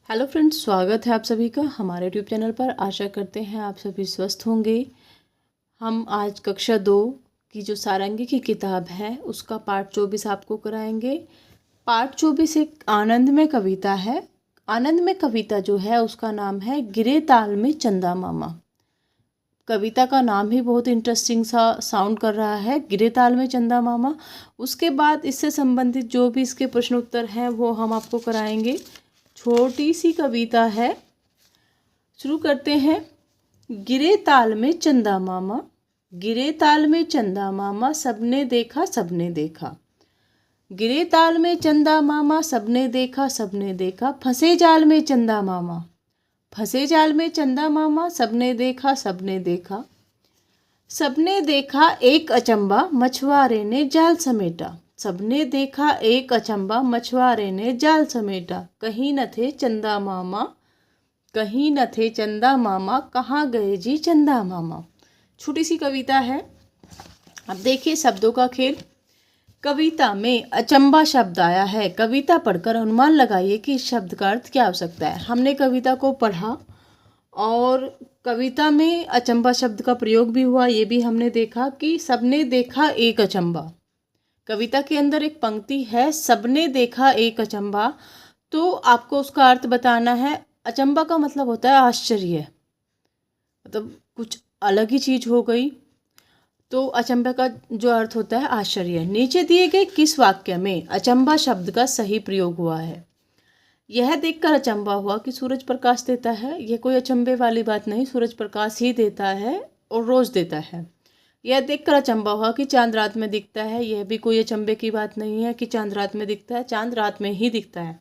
Hello friends, स्वागत है आप सभी का हमारे यूट्यूब चैनल पर। आशा करते हैं आप सभी स्वस्थ होंगे। हम आज कक्षा 2 की जो सारंगी की किताब है उसका पाठ 24 आपको कराएंगे। पाठ 24 एक आनंद में कविता है। आनंद में कविता जो है उसका नाम है गिरे ताल में चंदा मामा। कविता का नाम ही बहुत इंटरेस्टिंग सा साउंड कर रहा है, गिरे ताल में चंदा मामा। उसके बाद इससे संबंधित जो भी इसके प्रश्न उत्तर हैं वो हम आपको कराएंगे। छोटी सी कविता है, शुरू करते हैं। गिरे ताल में चंदा मामा, गिरे ताल में चंदा मामा, सबने देखा सबने देखा। गिरे ताल में चंदा मामा, सबने देखा सबने देखा। फंसे जाल में चंदा मामा, फंसे जाल में चंदा मामा, सबने देखा सबने देखा। सबने देखा एक अचंबा, मछुआरे ने जाल समेटा। सबने देखा एक अचंबा, मछुआरे ने जाल समेटा। कहीं न थे चंदा मामा, कहीं न थे चंदा मामा, कहाँ गए जी चंदा मामा। छोटी सी कविता है। अब देखिए शब्दों का खेल। कविता में अचंबा शब्द आया है। कविता पढ़कर अनुमान लगाइए कि इस शब्द का अर्थ क्या हो सकता है। हमने कविता को पढ़ा और कविता में अचंबा शब्द का प्रयोग भी हुआ। ये भी हमने देखा कि सबने देखा एक अचंबा। कविता के अंदर एक पंक्ति है, सबने देखा एक अचंबा, तो आपको उसका अर्थ बताना है। अचंबा का मतलब होता है आश्चर्य, मतलब कुछ अलग ही चीज हो गई। तो अचंबा का जो अर्थ होता है आश्चर्य। नीचे दिए गए किस वाक्य में अचंबा शब्द का सही प्रयोग हुआ है। यह देखकर अचंबा हुआ कि सूरज प्रकाश देता है। यह कोई अचंबे वाली बात नहीं, सूरज प्रकाश ही देता है और रोज देता है। यह देखकर अचंबा हुआ कि चांद रात में दिखता है। यह भी कोई अचंबे की बात नहीं है कि चांद रात में दिखता है, चांद रात में ही दिखता है।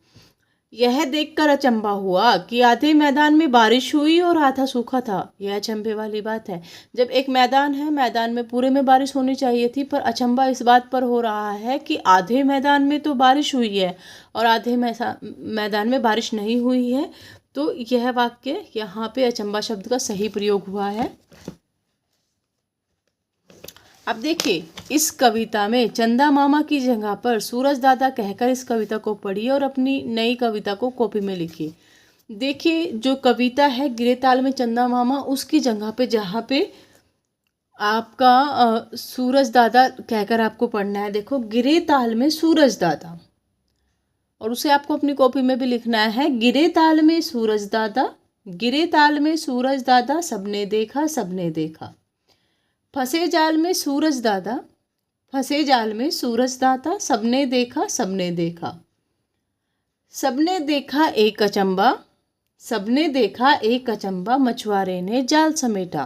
यह देखकर अचंबा हुआ कि आधे मैदान में बारिश हुई और आधा सूखा था। यह अचंबे वाली बात है। जब एक मैदान है, मैदान में पूरे में बारिश होनी चाहिए थी, पर अचंबा इस बात पर हो रहा है कि आधे मैदान में तो बारिश हुई है और आधे मैदान में बारिश नहीं हुई है। तो यह वाक्य यहाँ पे अचंबा शब्द का सही प्रयोग हुआ है। अब देखिए इस कविता में चंदा मामा की जगह पर सूरज दादा कहकर इस कविता को पढ़िए और अपनी नई कविता को कॉपी में लिखिए। देखिए जो कविता है गिरे ताल में चंदा मामा, उसकी जगह पे जहाँ पे आपका सूरज दादा कहकर आपको पढ़ना है। देखो गिरे ताल में सूरज दादा, और उसे आपको अपनी कॉपी में भी लिखना है। गिरे ताल में सूरज दादा, गिरे ताल में सूरज दादा, सबने देखा सबने देखा। फंसे जाल में सूरज दादा, फंसे जाल में सूरज दादा, सबने देखा सबने देखा। सबने देखा एक अचंबा, सबने देखा एक अचंबा, मछुआरे ने जाल समेटा।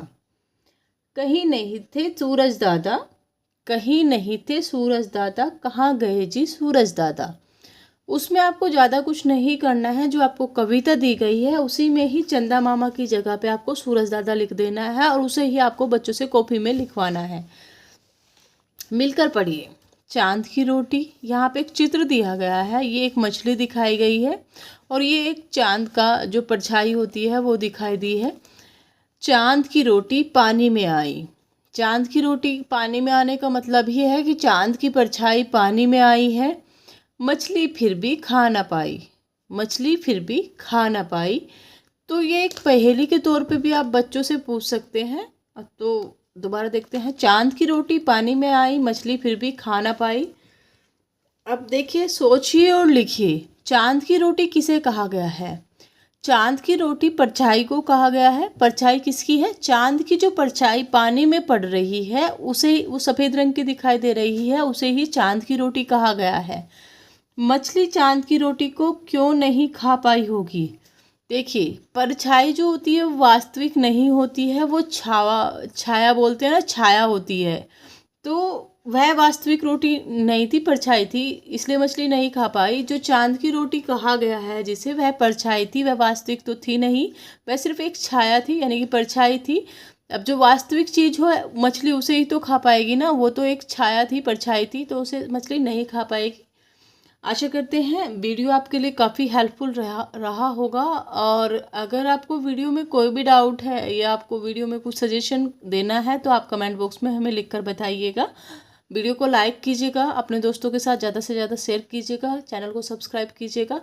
कहीं नहीं थे सूरज दादा, कहीं नहीं थे सूरज दादा, कहाँ गए जी सूरज दादा। उसमें आपको ज़्यादा कुछ नहीं करना है। जो आपको कविता दी गई है उसी में ही चंदा मामा की जगह पे आपको सूरज दादा लिख देना है और उसे ही आपको बच्चों से कॉपी में लिखवाना है। मिलकर पढ़िए। चांद की रोटी, यहाँ पे एक चित्र दिया गया है। ये एक मछली दिखाई गई है और ये एक चांद का जो परछाई होती है वो दिखाई दी है। चांद की रोटी पानी में आई। चांद की रोटी पानी में आने का मतलब ये है कि चांद की परछाई पानी में आई है। मछली फिर भी खा ना पाई, मछली फिर भी खा ना पाई। तो ये एक पहेली के तौर पे भी आप बच्चों से पूछ सकते हैं। तो दोबारा देखते हैं। चांद की रोटी पानी में आई, मछली फिर भी खा ना पाई। अब देखिए, सोचिए और लिखिए। चांद की रोटी किसे कहा गया है। चांद की रोटी परछाई को कहा गया है। परछाई किसकी है। चांद की जो परछाई पानी में पड़ रही है उसे, वो सफ़ेद रंग की दिखाई दे रही है, उसे ही चांद की रोटी कहा गया है। मछली चांद की रोटी को क्यों नहीं खा पाई होगी। देखिए परछाई जो होती है वो वास्तविक नहीं होती है, वो छाया बोलते हैं ना, छाया होती है। तो वह वास्तविक रोटी नहीं थी, परछाई थी, इसलिए मछली नहीं खा पाई। जो चांद की रोटी कहा गया है जिसे, वह परछाई थी, वह वास्तविक तो थी नहीं, वह सिर्फ एक छाया थी यानी कि परछाई थी। अब जो वास्तविक चीज़ हो मछली उसे ही तो खा पाएगी ना, वो तो एक छाया थी, परछाई थी, तो उसे मछली नहीं खा पाएगी। आशा करते हैं वीडियो आपके लिए काफ़ी हेल्पफुल रहा होगा। और अगर आपको वीडियो में कोई भी डाउट है या आपको वीडियो में कुछ सजेशन देना है तो आप कमेंट बॉक्स में हमें लिखकर बताइएगा। वीडियो को लाइक कीजिएगा, अपने दोस्तों के साथ ज़्यादा से ज़्यादा शेयर कीजिएगा, चैनल को सब्सक्राइब कीजिएगा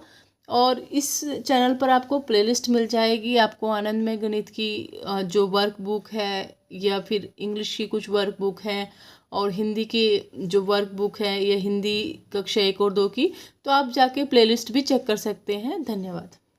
और इस चैनल पर आपको प्लेलिस्ट मिल जाएगी। आपको आनंदमय गणित की जो वर्क बुक है या फिर इंग्लिश की कुछ वर्क बुक है और हिंदी की जो वर्क बुक है या हिंदी कक्षा 1 और 2 की, तो आप जाके प्लेलिस्ट भी चेक कर सकते हैं। धन्यवाद।